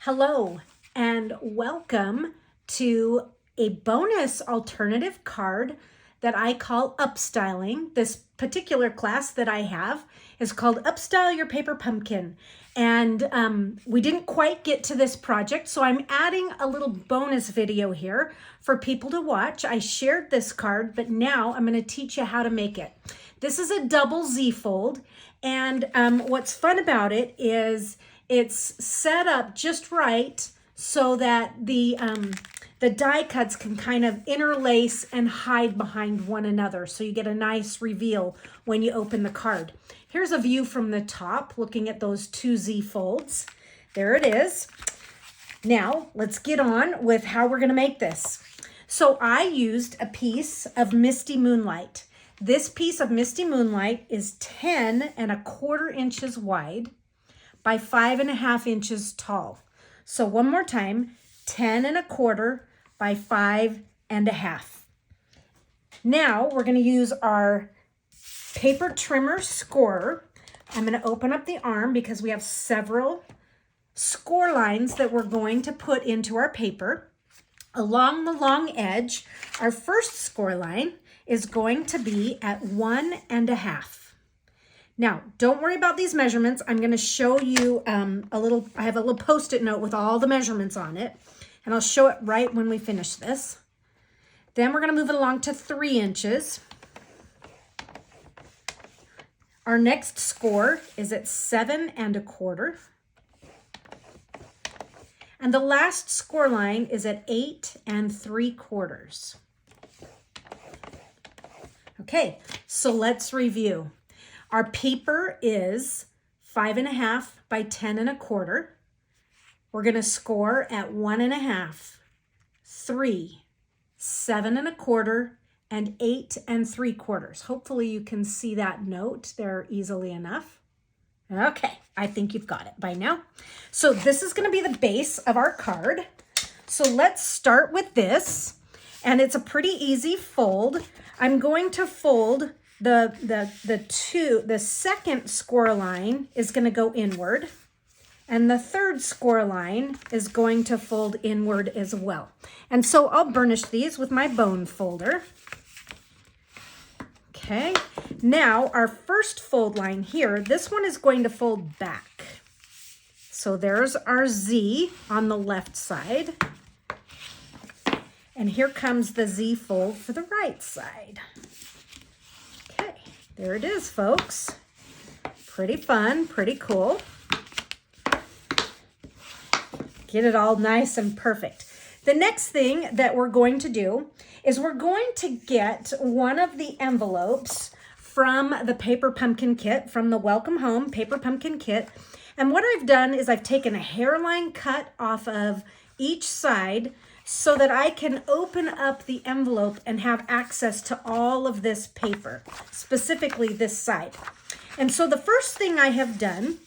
Hello and welcome to a bonus alternative card that I call Upstyling. This particular class that I have is called Upstyle Your Paper Pumpkin. And we didn't quite get to this project, so I'm adding a little bonus video here for people to watch. I shared this card, but now I'm going to teach you how to make it. This is a double Z fold, and what's fun about it is it's set up just right so that the die cuts can kind of interlace and hide behind one another. So you get a nice reveal when you open the card. Here's a view from the top looking at those two Z folds. There it is. Now let's get on with how we're gonna make this. So I used a piece of Misty Moonlight. This piece of Misty Moonlight is 10¼ inches wide by 5½ inches tall. So one more time, 10¼ by 5½. Now we're going to use our paper trimmer scorer. I'm going to open up the arm because we have several score lines that we're going to put into our paper. Along the long edge, our first score line is going to be at 1½ Now, don't worry about these measurements. I'm going to show you I have a little Post-it note with all the measurements on it, and I'll show it right when we finish this. Then we're going to move it along to 3 inches. Our next score is at 7¼ and the last score line is at 8¾ Okay, so let's review. Our paper is 5½ by 10¼ We're going to score at 1½, 3, 7¼ and 8¾ Hopefully you can see that note there easily enough. Okay, I think you've got it by now. So this is going to be the base of our card. So let's start with this, and it's a pretty easy fold. I'm going to fold the second score line is going to go inward, and the third score line is going to fold inward as well. And so I'll burnish these with my bone folder. Okay, now our first fold line here, this one is going to fold back. So there's our Z on the left side. And here comes the Z fold for the right side. Okay, there it is, folks. Pretty fun, pretty cool. Get it all nice and perfect. The next thing that we're going to do is we're going to get one of the envelopes from the Paper Pumpkin Kit, from the Welcome Home Paper Pumpkin Kit. And what I've done is I've taken a hairline cut off of each side so that I can open up the envelope and have access to all of this paper, specifically this side. And so the first thing I have done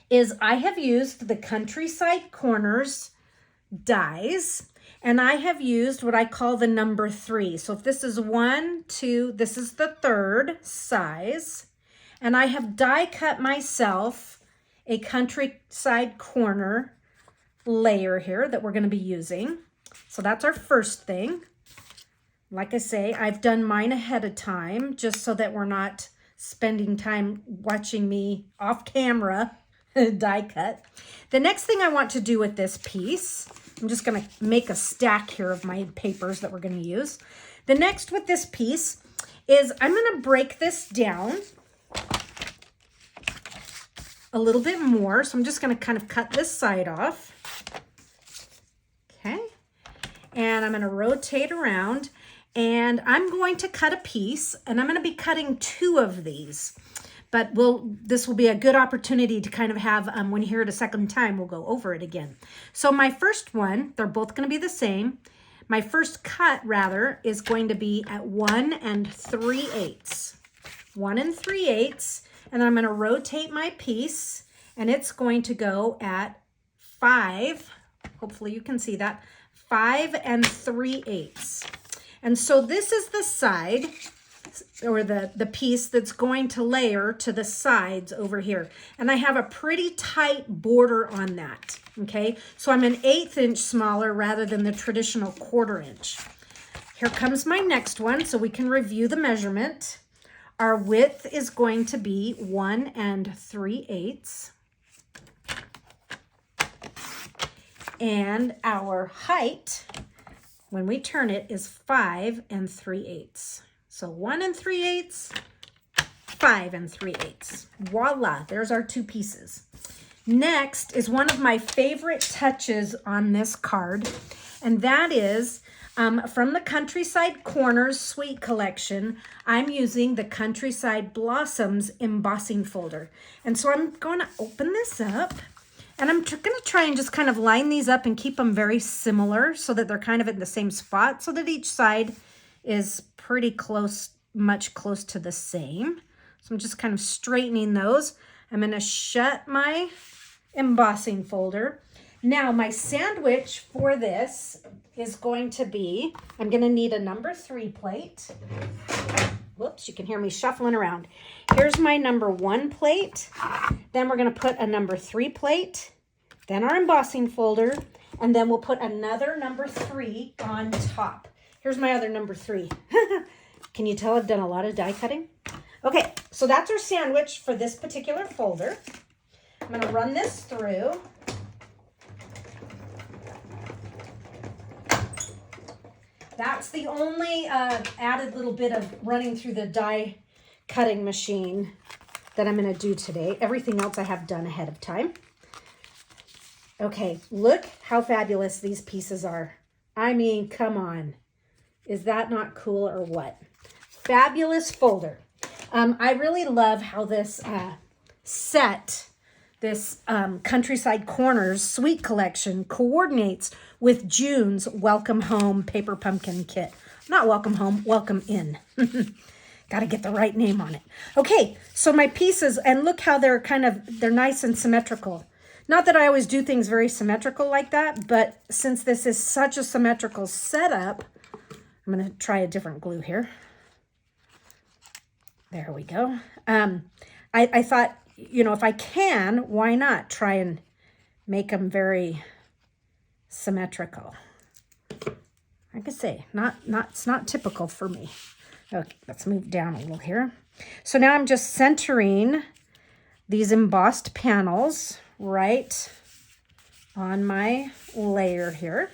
is I have used the Countryside Corners dies, and I have used what I call the number 3. So if this is 1, 2, this is the third size, and I have die cut myself a Countryside Corner layer here that we're going to be using. So that's our first thing. Like I say, I've done mine ahead of time just so that we're not spending time watching me off camera die cut. The next thing I want to do with this piece, I'm just going to make a stack here of my papers that we're going to use. The next with this piece is I'm going to break this down a little bit more. So I'm just going to kind of cut this side off. Okay. And I'm going to rotate around, and I'm going to cut a piece, and I'm going to be cutting 2 of these. But this will be a good opportunity to kind of have, when you hear it a second time, we'll go over it again. So my first one, they're both going to be the same. My first cut, rather, is going to be at 1 3/8. 1 3/8. And then I'm going to rotate my piece, and it's going to go at 5. Hopefully you can see that. 5 3/8. And so this is the side or the piece that's going to layer to the sides over here. And I have a pretty tight border on that, okay? So I'm an 1/8 inch smaller rather than the traditional 1/4 inch. Here comes my next one so we can review the measurement. Our width is going to be 1 3/8. And our height, when we turn it, is 5 3/8. So 1 3/8, 5 3/8. Voila, there's our 2 pieces. Next is one of my favorite touches on this card, and that is from the Countryside Corners Suite Collection. I'm using the Countryside Blossoms embossing folder. And so I'm going to open this up, and I'm going to try and just kind of line these up and keep them very similar so that they're kind of in the same spot so that each side is pretty close, much close to the same. So I'm just kind of straightening those. I'm going to shut my embossing folder. Now my sandwich for this is going to be, I'm going to need a number 3 plate. Whoops, you can hear me shuffling around. Here's my number 1 plate. Then we're going to put a number 3 plate, then our embossing folder, and then we'll put another number 3 on top. Here's my other number 3. Can you tell I've done a lot of die cutting? Okay, so that's our sandwich for this particular folder. I'm going to run this through. That's the only added little bit of running through the die cutting machine that I'm going to do today. Everything else I have done ahead of time. Okay, look how fabulous these pieces are. I mean, come on. Is that not cool or what? Fabulous folder. I really love how this this Countryside Corners Suite Collection coordinates with June's Welcome Home Paper Pumpkin Kit. Not Welcome Home, Welcome In. Got to get the right name on it. Okay, so my pieces, and look how they're nice and symmetrical. Not that I always do things very symmetrical like that, but since this is such a symmetrical setup, I'm going to try a different glue here. There we go. I thought, you know, if I can, why not try and make them very symmetrical? Like I say, it's not typical for me. Okay, let's move down a little here. So now I'm just centering these embossed panels right on my layer here.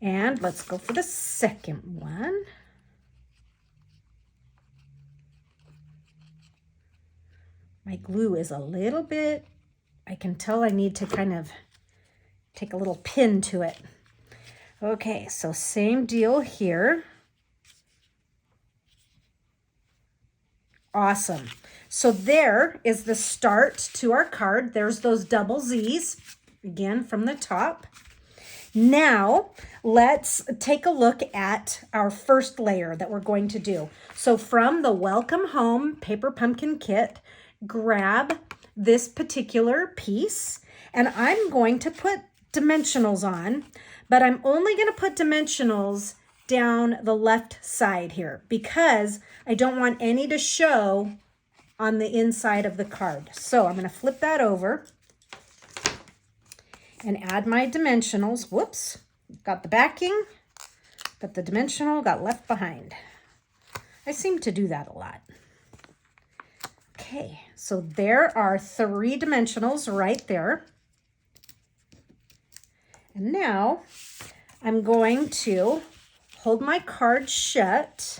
And let's go for the second one. My glue is a little bit, I can tell I need to kind of take a little pin to it. Okay, so same deal here. Awesome. So there is the start to our card. There's those double Z's, again, from the top. Now, let's take a look at our first layer that we're going to do. So from the Welcome Home Paper Pumpkin Kit, grab this particular piece, and I'm going to put dimensionals on, but I'm only going to put dimensionals down the left side here because I don't want any to show on the inside of the card. So I'm going to flip that over and add my dimensionals. Whoops, got the backing, but the dimensional got left behind. I seem to do that a lot. Okay, so there are 3 dimensionals right there. And now I'm going to hold my card shut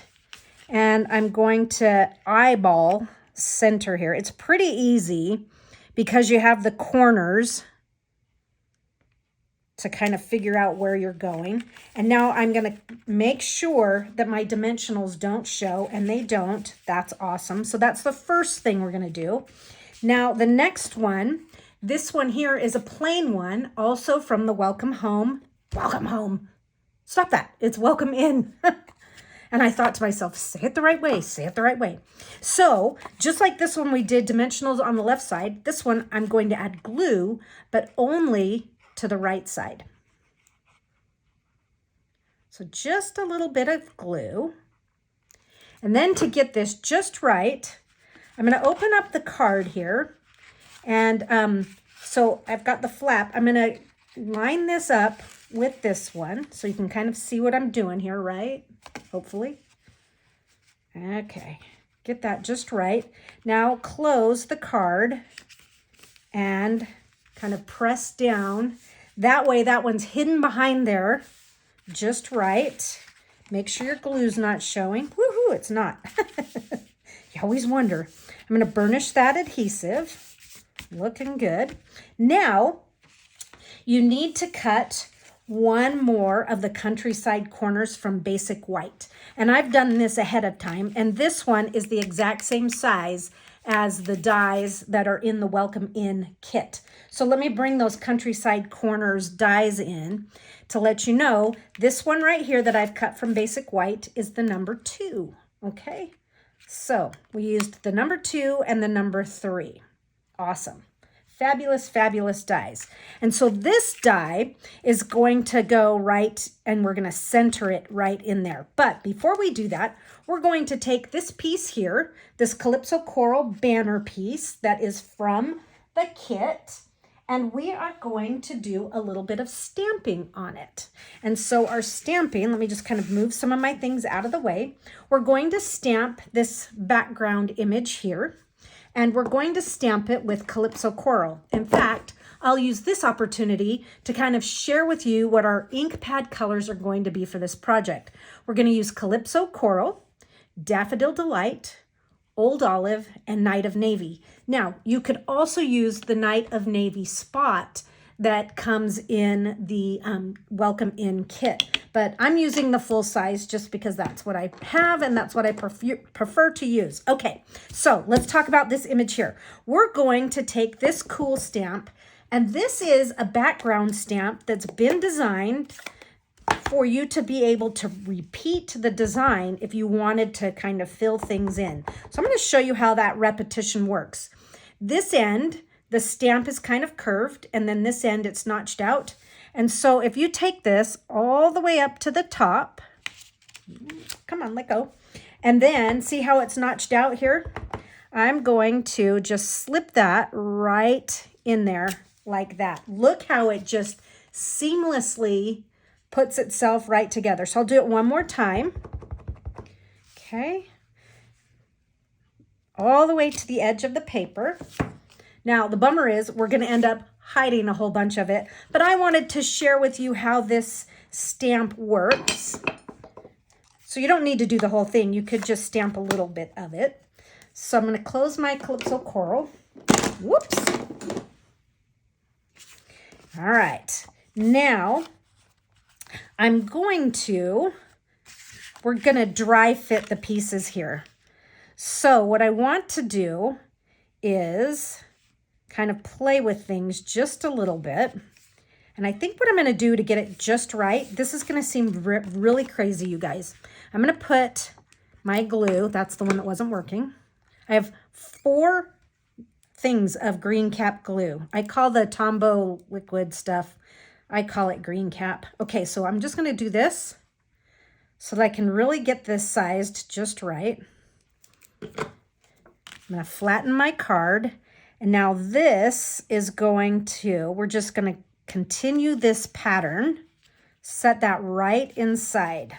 and I'm going to eyeball center here. It's pretty easy because you have the corners to kind of figure out where you're going. And now I'm going to make sure that my dimensionals don't show, and they don't. That's awesome. So that's the first thing we're going to do. Now the next one, this one here is a plain one, also from the Welcome Home. Welcome Home. Stop that. It's Welcome In. And I thought to myself, say it the right way, say it the right way. So just like this one, we did dimensionals on the left side. This one, I'm going to add glue, but only to the right side. So just a little bit of glue. And then to get this just right, I'm going to open up the card here. And so I've got the flap. I'm going to line this up with this one so you can kind of see what I'm doing here, right? Hopefully. Okay, get that just right. Now close the card and kind of press down. That way that one's hidden behind there just right. Make sure your glue's not showing. Woohoo, it's not. You always wonder. I'm going to burnish that adhesive. Looking good. Now, you need to cut one more of the countryside corners from Basic White. And I've done this ahead of time. And this one is the exact same size as the dies that are in the Welcome In kit. So let me bring those countryside corners dies in to let you know this one right here that I've cut from Basic White is the number 2. Okay, so we used the number 2 and the number 3. Awesome. Fabulous, fabulous dies. And so this die is going to go right, and we're going to center it right in there. But before we do that, we're going to take this piece here, this Calypso Coral banner piece that is from the kit, and we are going to do a little bit of stamping on it. And so our stamping, let me just kind of move some of my things out of the way. We're going to stamp this background image here. And we're going to stamp it with Calypso Coral. In fact, I'll use this opportunity to kind of share with you what our ink pad colors are going to be for this project. We're going to use Calypso Coral, Daffodil Delight, Old Olive, and Night of Navy. Now, you could also use the Night of Navy spot that comes in the Welcome In kit. But I'm using the full size just because that's what I have and that's what I prefer to use. Okay, so let's talk about this image here. We're going to take this cool stamp, and this is a background stamp that's been designed for you to be able to repeat the design if you wanted to kind of fill things in. So I'm going to show you how that repetition works. This end, the stamp is kind of curved, and then this end it's notched out. And so if you take this all the way up to the top, come on, let go. And then see how it's notched out here? I'm going to just slip that right in there like that. Look how it just seamlessly puts itself right together. So I'll do it one more time. Okay. All the way to the edge of the paper. Now, the bummer is we're going to end up hiding a whole bunch of it, but I wanted to share with you how this stamp works. So you don't need to do the whole thing. You could just stamp a little bit of it. So I'm going to close my Calypso Coral. Whoops. All right. Now, we're going to dry fit the pieces here. So what I want to do is kind of play with things just a little bit. And I think what I'm going to do to get it just right, this is going to seem really crazy, you guys. I'm going to put my glue, that's the one that wasn't working. I have 4 things of green cap glue. I call the Tombow liquid stuff, I call it green cap. Okay, so I'm just going to do this so that I can really get this sized just right. I'm going to flatten my card. And now this is we're just going to continue this pattern, set that right inside.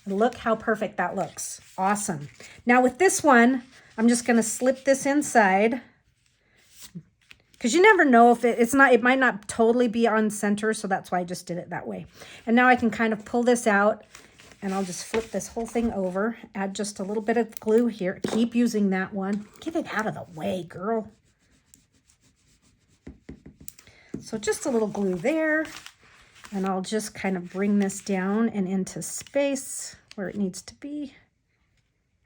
Look how perfect that looks. Awesome. Now with this one, I'm just going to slip this inside because you never know if it might not totally be on center. So that's why I just did it that way. And now I can kind of pull this out, and I'll just flip this whole thing over, add just a little bit of glue here. Keep using that one. Get it out of the way, girl. So just a little glue there, and I'll just kind of bring this down and into space where it needs to be.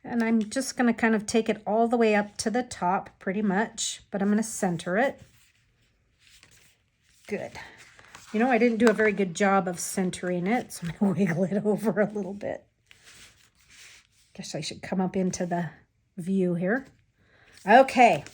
And I'm just going to kind of take it all the way up to the top pretty much, but I'm going to center it. Good. You know, I didn't do a very good job of centering it, so I'm going to wiggle it over a little bit. Guess I should come up into the view here. Okay.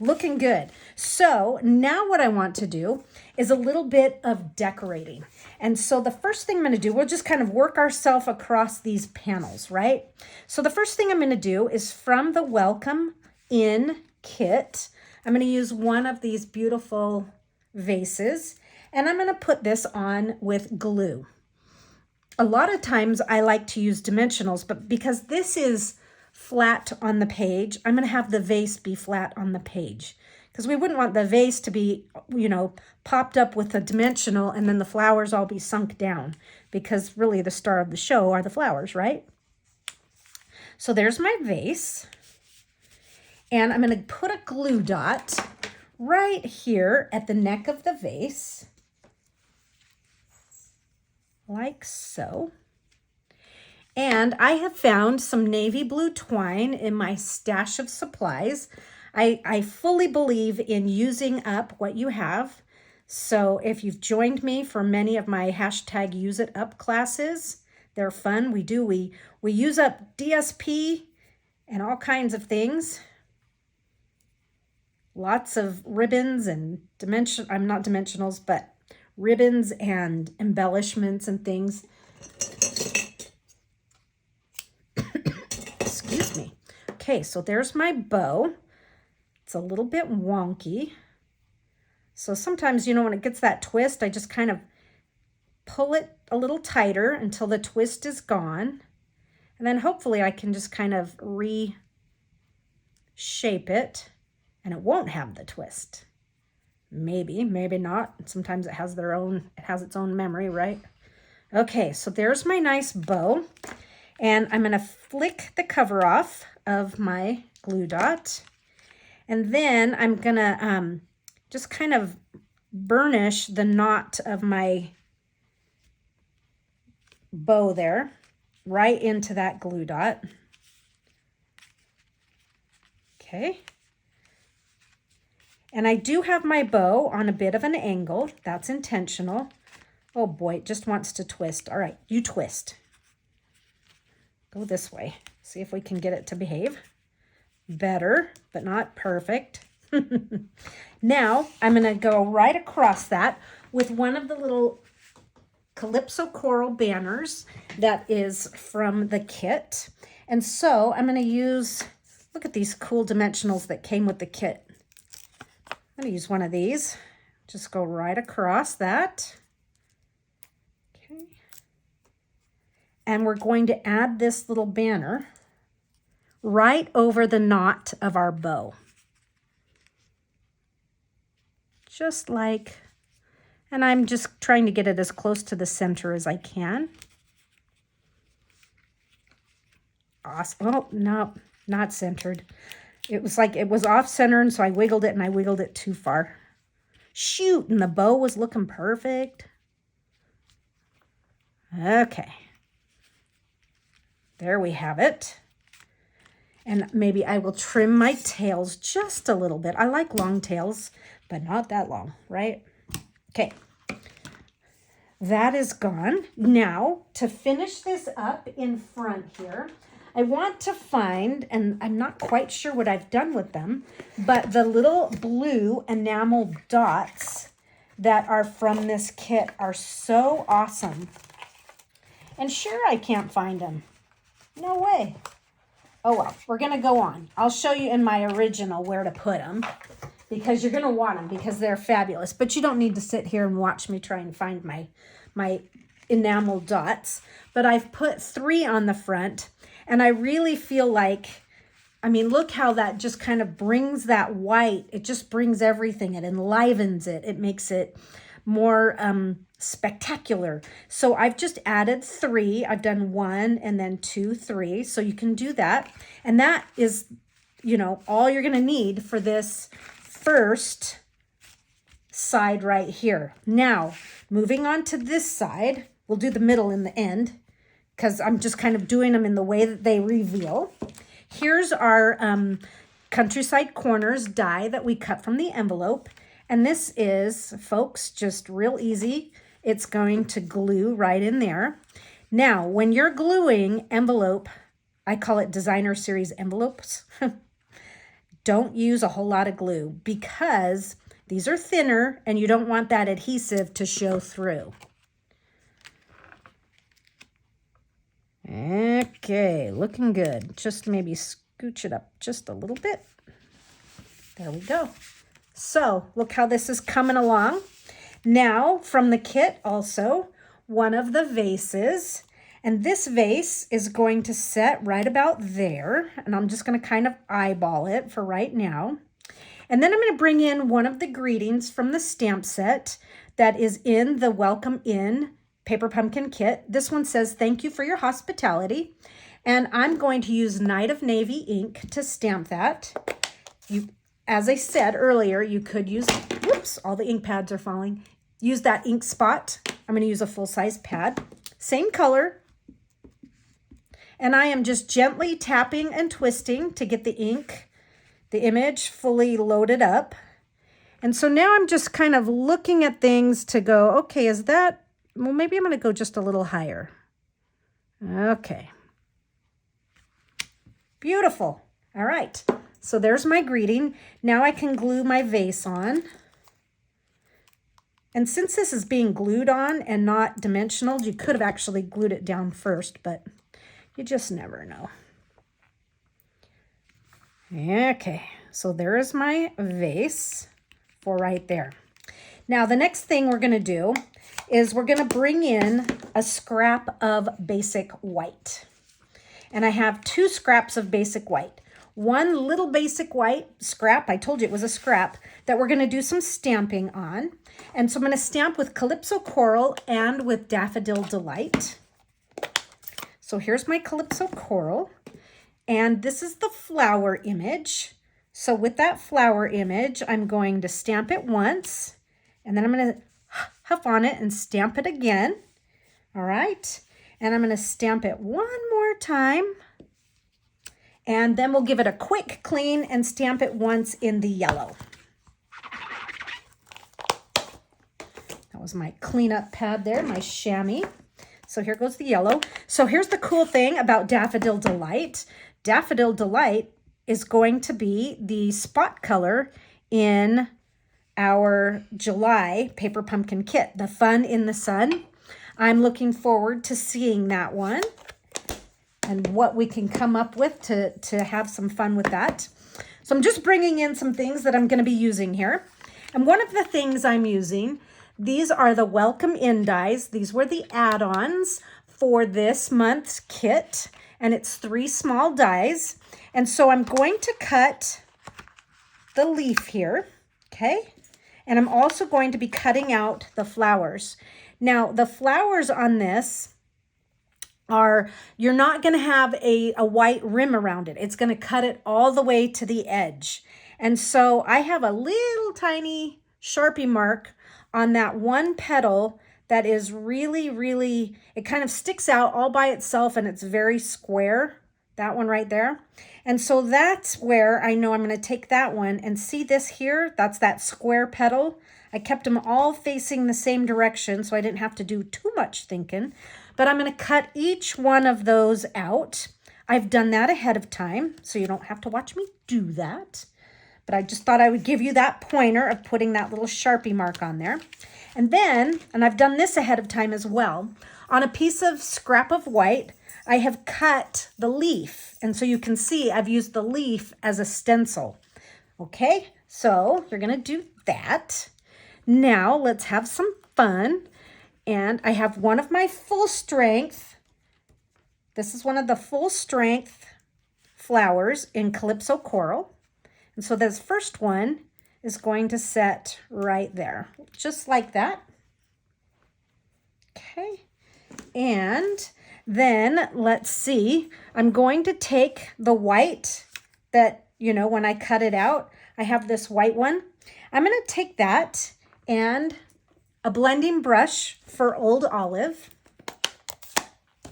Looking good. So now what I want to do is a little bit of decorating. And so the first thing I'm going to do, we'll just kind of work ourselves across these panels, right? So the first thing I'm going to do is from the Welcome In kit, I'm going to use one of these beautiful vases, and I'm going to put this on with glue. A lot of times I like to use dimensionals, but because this is flat on the page, I'm going to have the vase be flat on the page, because we wouldn't want the vase to be, you know, popped up with a dimensional and then the flowers all be sunk down, because really the star of the show are the flowers, right? So there's my vase, and I'm going to put a glue dot right here at the neck of the vase, like so. And I have found some navy blue twine in my stash of supplies. I fully believe in using up what you have. So if you've joined me for many of my hashtag use it up classes, they're fun. We use up DSP and all kinds of things. Lots of ribbons and I'm not dimensionals, but ribbons and embellishments and things. Excuse me. Okay, so there's my bow. It's a little bit wonky. So sometimes, you know, when it gets that twist, I just kind of pull it a little tighter until the twist is gone. And then hopefully I can just kind of reshape it and it won't have the twist. Maybe, maybe not. Sometimes it has its own memory, right? Okay, so there's my nice bow. And I'm going to flick the cover off of my glue dot. And then I'm going to just kind of burnish the knot of my bow there right into that glue dot. Okay. And I do have my bow on a bit of an angle. That's intentional. Oh boy, it just wants to twist. All right, you twist. Go this way. See if we can get it to behave. Better, but not perfect. Now, I'm going to go right across that with one of the little Calypso Coral banners that is from the kit. And so I'm going to use, look at these cool dimensionals that came with the kit. I'm going to use one of these. Just go right across that. Okay. And we're going to add this little banner right over the knot of our bow. Just like, and I'm just trying to get it as close to the center as I can. Awesome. Oh, no, not centered. It was like it was off center, and so I wiggled it, and I wiggled it too far. Shoot, and the bow was looking perfect. Okay. There we have it. And maybe I will trim my tails just a little bit. I like long tails, but not that long, right? Okay. That is gone. Now, to finish this up in front here, I want to find, and I'm not quite sure what I've done with them, but the little blue enamel dots that are from this kit are so awesome. And sure, I can't find them. No way. Oh, well, we're going to go on. I'll show you in my original where to put them, because you're going to want them because they're fabulous. But you don't need to sit here and watch me try and find my enamel dots. But I've put 3 on the front, and I really feel like, I mean, look how that just kind of brings that white. It just brings everything. It enlivens it. It makes it more spectacular. So I've just added 3. I've done 1 and then 2, 3. So you can do that. And that is, you know, all you're going to need for this first side right here. Now, moving on to this side, we'll do the middle in the end because I'm just kind of doing them in the way that they reveal. Here's our Countryside Corners die that we cut from the envelope. And this is, folks, just real easy. It's going to glue right in there. Now, when you're gluing envelope, I call it designer series envelopes. don't use a whole lot of glue because these are thinner and you don't want that adhesive to show through. Okay, looking good. Just maybe scooch it up just a little bit. There we go. So look how this is coming along. Now from the kit also, one of the vases, and this vase is going to set right about there, and I'm just going to kind of eyeball it for right now. And then I'm going to bring in one of the greetings from the stamp set that is in the Welcome In Paper Pumpkin kit. This one says, "Thank you for your hospitality." And I'm going to use Night of Navy ink to stamp that. As I said earlier, you could use, whoops, all the ink pads are falling. Use that ink spot. I'm going to use a full-size pad. Same color. And I am just gently tapping and twisting to get the ink, the image fully loaded up. And so now I'm just kind of looking at things to go, okay, is that, well, maybe I'm going to go just a little higher. Okay. Beautiful. All right. So there's my greeting. Now I can glue my vase on. And since this is being glued on and not dimensional, you could have actually glued it down first, but you just never know. Okay, so there is my vase for right there. Now the next thing we're going to do is we're going to bring in a scrap of basic white. And I have 2 scraps of basic white. One little basic white scrap, I told you it was a scrap, that we're going to do some stamping on. And so I'm going to stamp with Calypso Coral and with Daffodil Delight. So here's my Calypso Coral. And this is the flower image. So with that flower image, I'm going to stamp it once. And then I'm going to huff on it and stamp it again. All right. And I'm going to stamp it one more time. And then we'll give it a quick clean and stamp it once in the yellow. That was my cleanup pad there, my chamois. So here goes the yellow. So here's the cool thing about Daffodil Delight. Daffodil Delight is going to be the spot color in our July Paper Pumpkin kit, the Fun in the Sun. I'm looking forward to seeing that one and what we can come up with to have some fun with that. So I'm just bringing in some things that I'm going to be using here. And one of the things I'm using, these are the Welcome In dies. These were the add-ons for this month's kit, and it's 3 small dies. And so I'm going to cut the leaf here, okay? And I'm also going to be cutting out the flowers. Now, the flowers on this are, you're not going to have a white rim around it. It's going to cut it all the way to the edge. And so I have a little tiny Sharpie mark on that one petal that is really, really, it kind of sticks out all by itself and it's very square, that one right there. And so that's where I know I'm going to take that one and see this here, that's that square petal. I kept them all facing the same direction so I didn't have to do too much thinking. But I'm going to cut each one of those out. I've done that ahead of time, so you don't have to watch me do that. But I just thought I would give you that pointer of putting that little Sharpie mark on there. And then, and I've done this ahead of time as well, on a piece of scrap of white, I have cut the leaf. And so you can see I've used the leaf as a stencil. Okay, so you're going to do that. Now let's have some fun. And I have one of my full strength. This is one of the full strength flowers in Calypso Coral. And so this first one is going to set right there, just like that. Okay. And then let's see, I'm going to take the white that, you know, when I cut it out, I have this white one. I'm going to take that and a blending brush for Old Olive.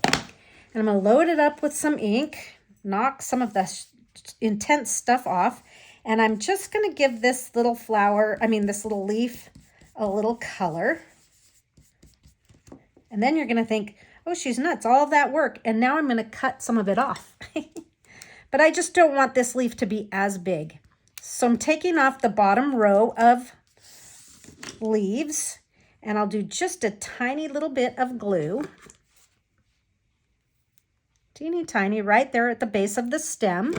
And I'm going to load it up with some ink, knock some of the intense stuff off. And I'm just going to give this little flower, this little leaf, a little color. And then you're going to think, oh, she's nuts, all of that work. And now I'm going to cut some of it off. But I just don't want this leaf to be as big. So I'm taking off the bottom row of leaves, and I'll do just a tiny little bit of glue. Teeny tiny right there at the base of the stem.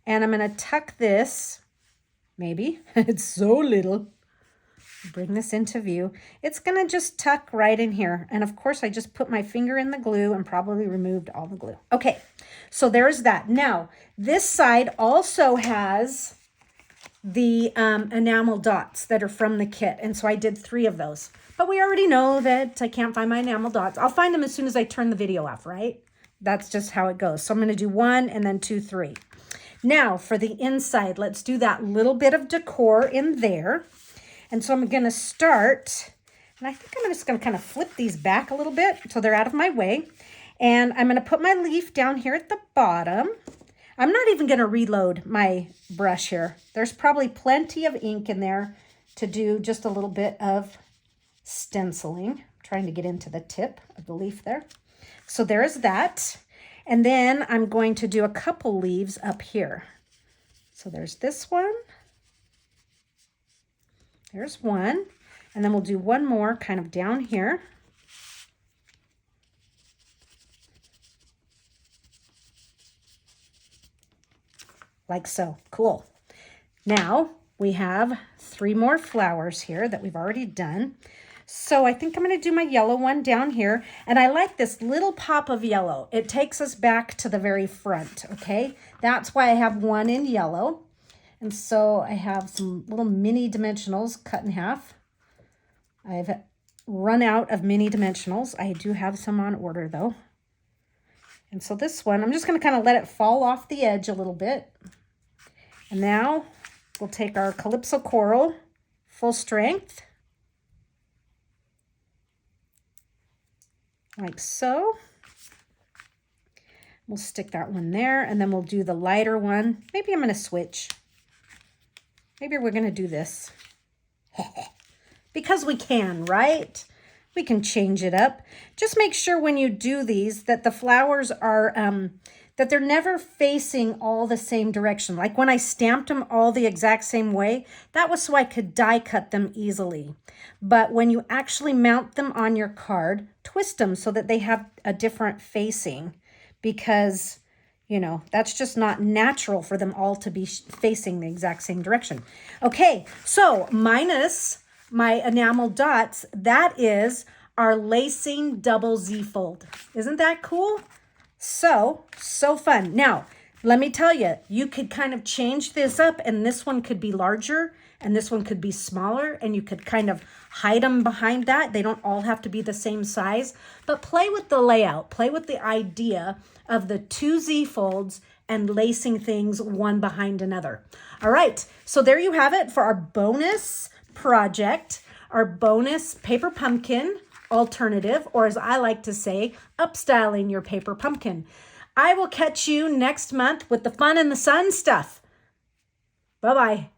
And I'm going to tuck this, maybe, it's so little. Bring this into view. It's going to just tuck right in here. And of course, I just put my finger in the glue and probably removed all the glue. Okay, so there's that. Now, this side also has the enamel dots that are from the kit. And so I did 3 of those. But we already know that I can't find my enamel dots. I'll find them as soon as I turn the video off, right? That's just how it goes. So I'm going to do 1 and then 2, 3. Now, for the inside, let's do that little bit of decor in there. And so I'm going to start, and I think I'm just going to kind of flip these back a little bit so they're out of my way. And I'm going to put my leaf down here at the bottom. I'm not even going to reload my brush here. There's probably plenty of ink in there to do just a little bit of stenciling. I'm trying to get into the tip of the leaf there. So there's that. And then I'm going to do a couple leaves up here. So there's this one. There's one, and then we'll do one more kind of down here. Like so. Cool. Now we have 3 more flowers here that we've already done. So I think I'm going to do my yellow one down here. And I like this little pop of yellow. It takes us back to the very front, okay? That's why I have 1 in yellow. And so I have some little mini dimensionals cut in half. I've run out of mini dimensionals. I do have some on order though. And so this one, I'm just going to kind of let it fall off the edge a little bit. And now we'll take our Calypso Coral full strength. Like so. We'll stick that one there, and then we'll do the lighter one. Maybe I'm going to switch. Maybe we're going to do this. Because we can, right? We can change it up. Just make sure when you do these that the flowers are, that they're never facing all the same direction. Like when I stamped them all the exact same way, that was so I could die cut them easily. But when you actually mount them on your card, twist them so that they have a different facing, because you know, that's just not natural for them all to be facing the exact same direction. Okay, so minus my enamel dots, that is our lacing double Z fold. Isn't that cool? So fun. Now, let me tell you, you could kind of change this up, and this one could be larger and this one could be smaller, and you could kind of hide them behind that. They don't all have to be the same size, but play with the layout, play with the idea of the 2 Z folds and lacing things one behind another. All right, so there you have it for our bonus project, our bonus paper pumpkin alternative, or as I like to say, upstyling your paper pumpkin. I will catch you next month with the fun and the sun stuff. Bye-bye.